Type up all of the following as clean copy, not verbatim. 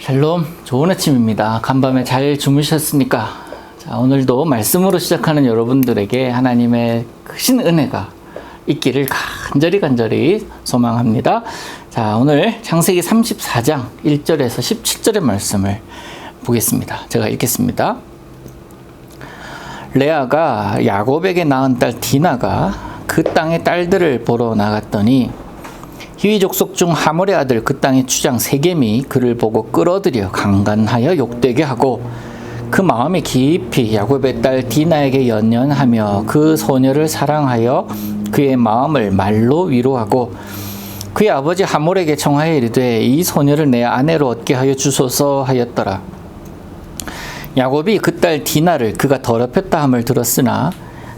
샬롬, 좋은 아침입니다. 간밤에 잘 주무셨습니까? 자, 오늘도 말씀으로 시작하는 여러분들에게 하나님의 크신 은혜가 있기를 간절히 소망합니다. 자, 오늘 창세기 34장 1절에서 17절의 말씀을 보겠습니다. 제가 읽겠습니다. 레아가 야곱에게 낳은 딸 디나가 그 땅의 딸들을 보러 나갔더니 히위 족속 중 하몰의 아들 그 땅의 추장 세겜이 그를 보고 끌어들여 강간하여 욕되게 하고 그 마음이 깊이 야곱의 딸 디나에게 연연하며 그 소녀를 사랑하여 그의 마음을 말로 위로하고 그의 아버지 하몰에게 청하여 이르되 이 소녀를 내 아내로 얻게 하여 주소서 하였더라. 야곱이 그 딸 디나를 그가 더럽혔다 함을 들었으나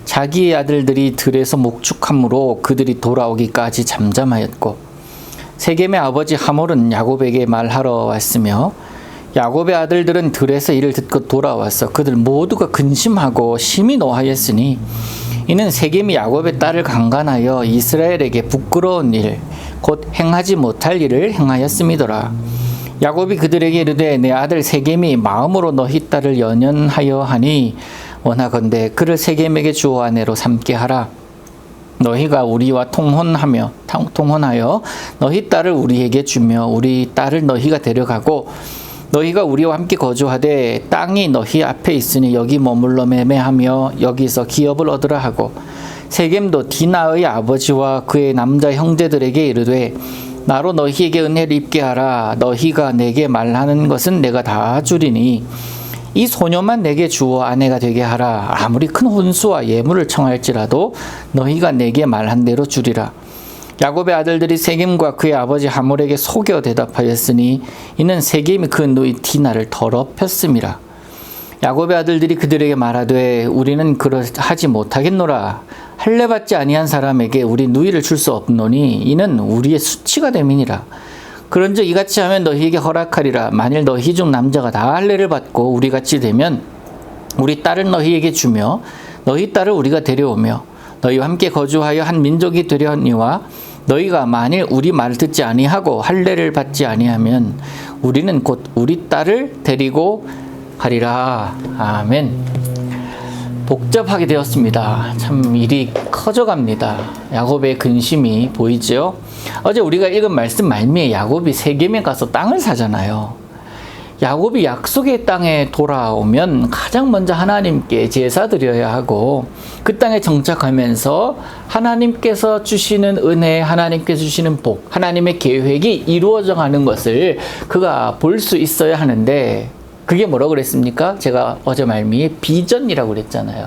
자기의 아들들이 들에서 목축함으로 그들이 돌아오기까지 잠잠하였고 세겜의 아버지 하몰은 야곱에게 말하러 왔으며 야곱의 아들들은 들에서 이를 듣고 돌아와서 그들 모두가 근심하고 심히 노하였으니 이는 세겜이 야곱의 딸을 강간하여 이스라엘에게 부끄러운 일 곧 행하지 못할 일을 행하였음이더라. 야곱이 그들에게 이르되 내 아들 세겜이 마음으로 너희 딸을 연연하여 하니 원하건대 그를 세겜에게 주어 아내로 삼게 하라. 너희가 우리와 통혼하여 너희 딸을 우리에게 주며 우리 딸을 너희가 데려가고 너희가 우리와 함께 거주하되 땅이 너희 앞에 있으니 여기 머물러 매매하며 여기서 기업을 얻으라 하고 세겜도 디나의 아버지와 그의 남자 형제들에게 이르되 나로 너희에게 은혜를 입게 하라. 너희가 내게 말하는 것은 내가 다 주리니 이 소녀만 내게 주어 아내가 되게 하라. 아무리 큰 혼수와 예물을 청할지라도 너희가 내게 말한 대로 주리라. 야곱의 아들들이 세겜과 그의 아버지 하몰에게 속여 대답하였으니 이는 세겜이 그 누이 디나를 더럽혔음이라. 야곱의 아들들이 그들에게 말하되 우리는 그러하지 못하겠노라. 할례받지 아니한 사람에게 우리 누이를 줄 수 없노니 이는 우리의 수치가 됨이니라. 그런즉 이같이 하면 너희에게 허락하리라. 만일 너희 중 남자가 다 할례를 받고 우리같이 되면 우리 딸을 너희에게 주며 너희 딸을 우리가 데려오며 너희와 함께 거주하여 한 민족이 되려니와 너희가 만일 우리 말을 듣지 아니하고 할례를 받지 아니하면 우리는 곧 우리 딸을 데리고 가리라. 아멘. 복잡하게 되었습니다. 참 일이 커져갑니다. 야곱의 근심이 보이죠? 어제 우리가 읽은 말씀 말미에 야곱이 세겜에 가서 땅을 사잖아요. 야곱이 약속의 땅에 돌아오면 가장 먼저 하나님께 제사 드려야 하고 그 땅에 정착하면서 하나님께서 주시는 은혜, 하나님께서 주시는 복, 하나님의 계획이 이루어져 가는 것을 그가 볼 수 있어야 하는데 그게 뭐라고 그랬습니까? 제가 어제 말미에 비전이라고 그랬잖아요.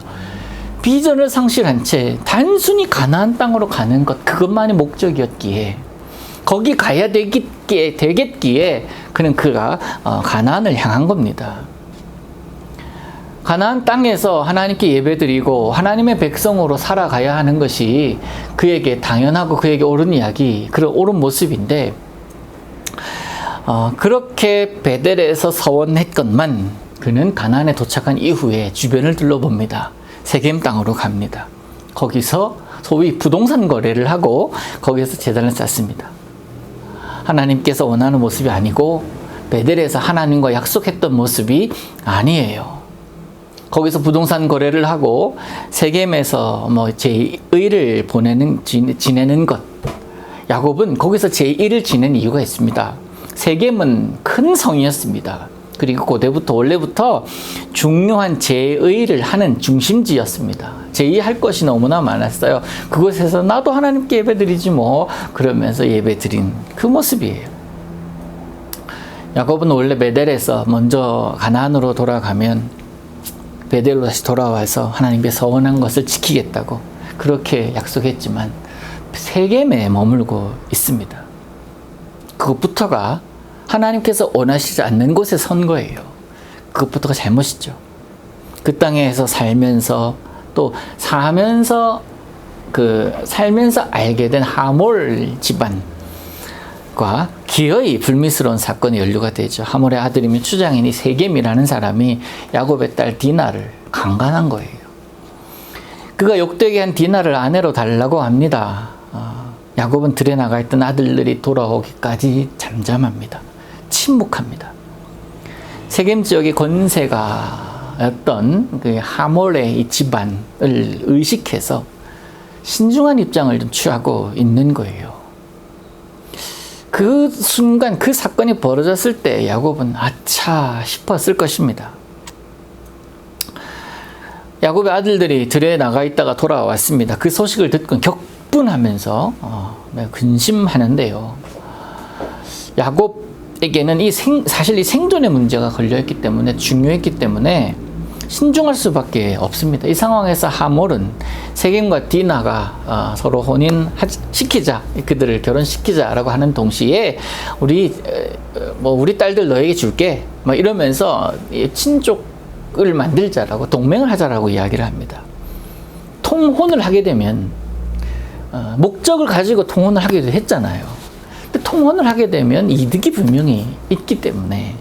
비전을 상실한 채 단순히 가나안 땅으로 가는 것 그것만이 목적이었기에 거기 가야 되겠기에 그가 가나안을 향한 겁니다. 가나안 땅에서 하나님께 예배드리고 하나님의 백성으로 살아가야 하는 것이 그에게 당연하고 그에게 옳은 이야기, 그런 옳은 모습인데 그렇게 베델에서 서원했건만 그는 가나안에 도착한 이후에 주변을 둘러봅니다. 세겜 땅으로 갑니다. 거기서 소위 부동산 거래를 하고 거기서 제단을 쌓습니다. 하나님께서 원하는 모습이 아니고 베델에서 하나님과 약속했던 모습이 아니에요. 거기서 부동산 거래를 하고 세겜에서 제1을 지내는 것. 야곱은 거기서 제1을 지낸 이유가 있습니다. 세겜은 큰 성이었습니다. 그리고 고대부터 원래부터 중요한 제의를 하는 중심지였습니다. 제의할 것이 너무나 많았어요. 그곳에서 나도 하나님께 예배드리지 뭐 그러면서 예배드린 그 모습이에요. 야곱은 원래 베델에서 먼저 가나안으로 돌아가면 베델로 다시 돌아와서 하나님께 서원한 것을 지키겠다고 그렇게 약속했지만 세겜에 머물고 있습니다. 그것부터가 하나님께서 원하시지 않는 곳에 선 거예요. 그것부터가 잘못이죠. 그 땅에서 살면서 또 살면서 알게 된 하몰 집안과 기어이 불미스러운 사건이 연루가 되죠. 하몰의 아들이며 추장이니 세겜이라는 사람이 야곱의 딸 디나를 강간한 거예요. 그가 욕되게 한 디나를 아내로 달라고 합니다. 야곱은 들에 나가 있던 아들들이 돌아오기까지 잠잠합니다. 침묵합니다. 세겜 지역의 권세가 어떤 그 하몰의 이 집안을 의식해서 신중한 입장을 좀 취하고 있는 거예요. 그 순간 그 사건이 벌어졌을 때 야곱은 아차 싶었을 것입니다. 야곱의 아들들이 들에 나가 있다가 돌아왔습니다. 그 소식을 듣고 격분하면서 근심하는데요. 야곱에게는 사실 이 생존의 문제가 걸려있기 때문에 중요했기 때문에 신중할 수밖에 없습니다. 이 상황에서 하몰은 세겜과 디나가 서로 혼인시키자, 그들을 결혼시키자라고 하는 동시에 우리 딸들 너에게 줄게, 이러면서 친족을 만들자라고 동맹을 하자라고 이야기를 합니다. 통혼을 하게 되면 목적을 가지고 통혼을 하기도 했잖아요. 근데 통혼을 하게 되면 이득이 분명히 있기 때문에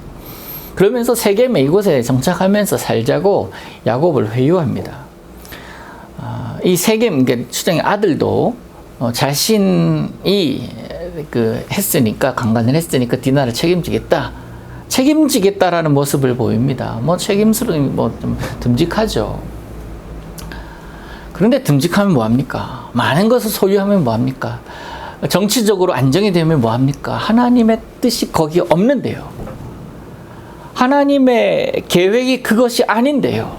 그러면서 세겜의 이곳에 정착하면서 살자고 야곱을 회유합니다. 이 세겜 추정의 아들도 자신이 했으니까 강간을 했으니까 디나를 책임지겠다라는 모습을 보입니다. 책임스러운 좀 듬직하죠. 그런데 듬직하면 뭐합니까? 많은 것을 소유하면 뭐합니까? 정치적으로 안정이 되면 뭐합니까? 하나님의 뜻이 거기에 없는데요. 하나님의 계획이 그것이 아닌데요.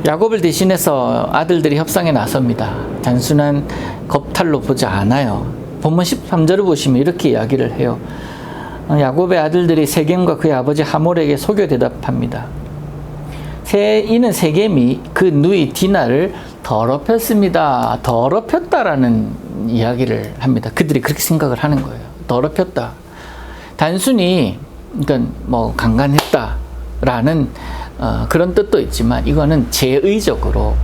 야곱을 대신해서 아들들이 협상에 나섭니다. 단순한 겁탈로 보지 않아요. 본문 13절을 보시면 이렇게 이야기를 해요. 야곱의 아들들이 세겜과 그의 아버지 하몰에게 속여 대답합니다. 이는 세겜이 그 누이 디나를 더럽혔습니다. 더럽혔다라는 이야기를 합니다. 그들이 그렇게 생각을 하는 거예요. 더럽혔다. 단순히 강간했다라는 그런 뜻도 있지만 이거는 제의적으로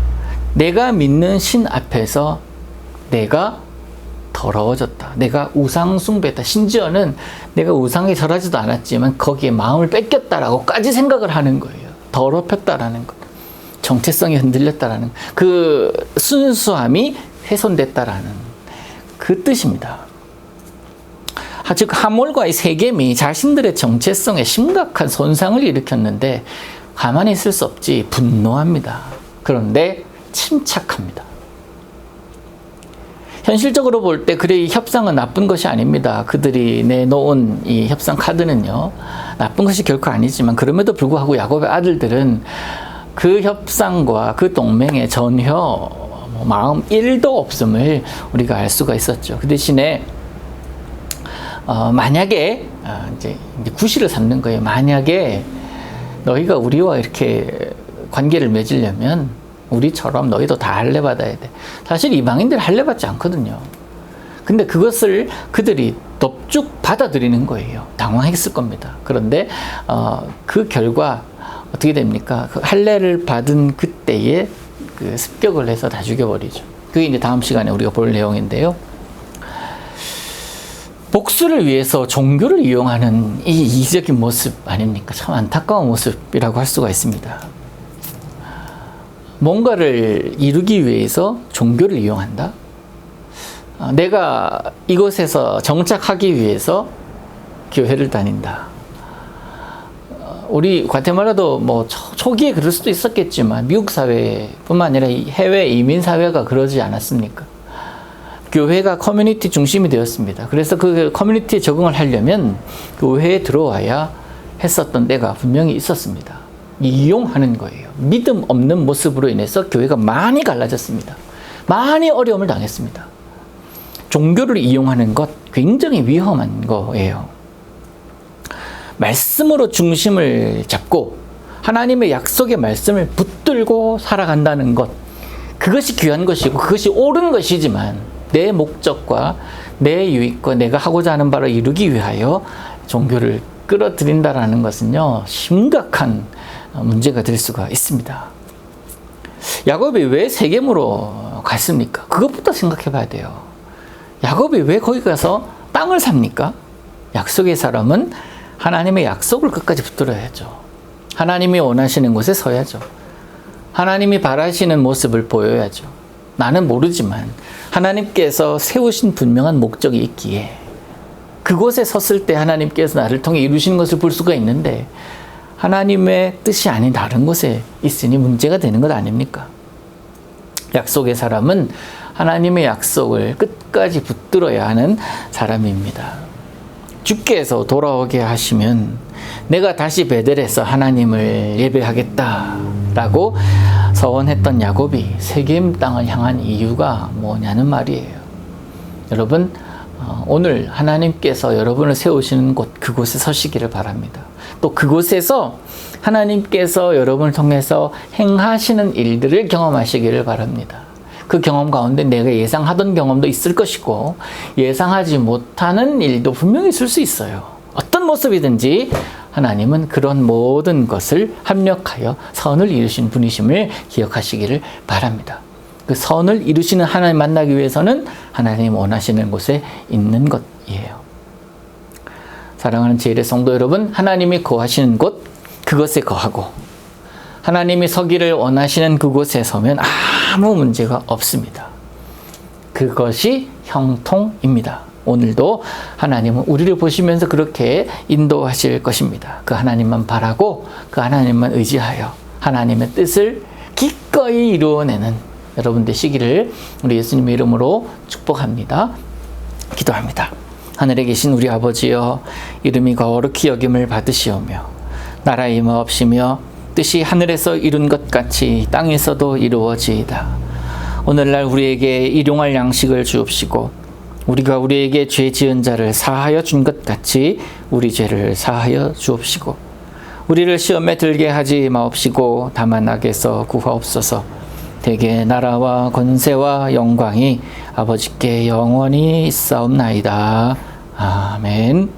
내가 믿는 신 앞에서 내가 더러워졌다. 내가 우상 숭배했다. 심지어는 내가 우상에 절하지도 않았지만 거기에 마음을 뺏겼다라고까지 생각을 하는 거예요. 더럽혔다라는 것. 정체성이 흔들렸다라는 그 순수함이 훼손됐다라는 그 뜻입니다. 즉 하몰과 이 세겜이 자신들의 정체성에 심각한 손상을 일으켰는데 가만히 있을 수 없지 분노합니다. 그런데 침착합니다. 현실적으로 볼 때 이 협상은 나쁜 것이 아닙니다. 그들이 내놓은 이 협상 카드는요, 나쁜 것이 결코 아니지만 그럼에도 불구하고 야곱의 아들들은 그 협상과 그 동맹에 전혀 마음 1도 없음을 우리가 알 수가 있었죠. 그 대신에 만약에 이제 구실을 삼는 거예요. 만약에 너희가 우리와 이렇게 관계를 맺으려면 우리처럼 너희도 다 할례 받아야 돼. 사실 이방인들 할례 받지 않거든요. 근데 그것을 그들이 넙죽 받아들이는 거예요. 당황했을 겁니다. 그런데 그 결과 어떻게 됩니까? 그 할례를 받은 그때에 그 습격을 해서 다 죽여버리죠. 그게 이제 다음 시간에 우리가 볼 내용인데요. 복수를 위해서 종교를 이용하는 이 이기적인 모습 아닙니까? 참 안타까운 모습이라고 할 수가 있습니다. 뭔가를 이루기 위해서 종교를 이용한다? 내가 이곳에서 정착하기 위해서 교회를 다닌다. 우리 과테말라도 초기에 그럴 수도 있었겠지만 미국 사회뿐만 아니라 해외 이민 사회가 그러지 않았습니까? 교회가 커뮤니티 중심이 되었습니다. 그래서 그 커뮤니티에 적응을 하려면 교회에 들어와야 했었던 때가 분명히 있었습니다. 이용하는 거예요. 믿음 없는 모습으로 인해서 교회가 많이 갈라졌습니다. 많이 어려움을 당했습니다. 종교를 이용하는 것 굉장히 위험한 거예요. 말씀으로 중심을 잡고 하나님의 약속의 말씀을 붙들고 살아간다는 것, 그것이 귀한 것이고 그것이 옳은 것이지만 내 목적과 내 유익과 내가 하고자 하는 바를 이루기 위하여 종교를 끌어들인다라는 것은요, 심각한 문제가 될 수가 있습니다. 야곱이 왜 세겜으로 갔습니까? 그것부터 생각해 봐야 돼요. 야곱이 왜 거기 가서 땅을 삽니까? 약속의 사람은 하나님의 약속을 끝까지 붙들어야죠. 하나님이 원하시는 곳에 서야죠. 하나님이 바라시는 모습을 보여야죠. 나는 모르지만 하나님께서 세우신 분명한 목적이 있기에 그곳에 섰을 때 하나님께서 나를 통해 이루시는 것을 볼 수가 있는데 하나님의 뜻이 아닌 다른 곳에 있으니 문제가 되는 것 아닙니까? 약속의 사람은 하나님의 약속을 끝까지 붙들어야 하는 사람입니다. 주께서 돌아오게 하시면 내가 다시 베델에서 하나님을 예배하겠다라고 서원했던 야곱이 세겜 땅을 향한 이유가 뭐냐는 말이에요. 여러분, 오늘 하나님께서 여러분을 세우시는 곳, 그곳에 서시기를 바랍니다. 또 그곳에서 하나님께서 여러분을 통해서 행하시는 일들을 경험하시기를 바랍니다. 그 경험 가운데 내가 예상하던 경험도 있을 것이고 예상하지 못하는 일도 분명히 있을 수 있어요. 어떤 모습이든지 하나님은 그런 모든 것을 합력하여 선을 이루신 분이심을 기억하시기를 바랍니다. 그 선을 이루시는 하나님 만나기 위해서는 하나님 원하시는 곳에 있는 것이에요. 사랑하는 제1의 성도 여러분, 하나님이 거하시는 곳, 그것에 거하고 하나님이 서기를 원하시는 그곳에 서면 아무 문제가 없습니다. 그것이 형통입니다. 오늘도 하나님은 우리를 보시면서 그렇게 인도하실 것입니다. 그 하나님만 바라고 그 하나님만 의지하여 하나님의 뜻을 기꺼이 이루어내는 여러분 되시기를 우리 예수님의 이름으로 축복합니다. 기도합니다. 하늘에 계신 우리 아버지여, 이름이 거룩히 여김을 받으시오며 나라의 임하옵시며 뜻이 하늘에서 이룬 것 같이 땅에서도 이루어지이다. 오늘날 우리에게 일용할 양식을 주옵시고 우리가 우리에게 죄 지은 자를 사하여 준 것 같이 우리 죄를 사하여 주옵시고 우리를 시험에 들게 하지 마옵시고 다만 악에서 구하옵소서. 대개 나라와 권세와 영광이 아버지께 영원히 있사옵나이다. 아멘.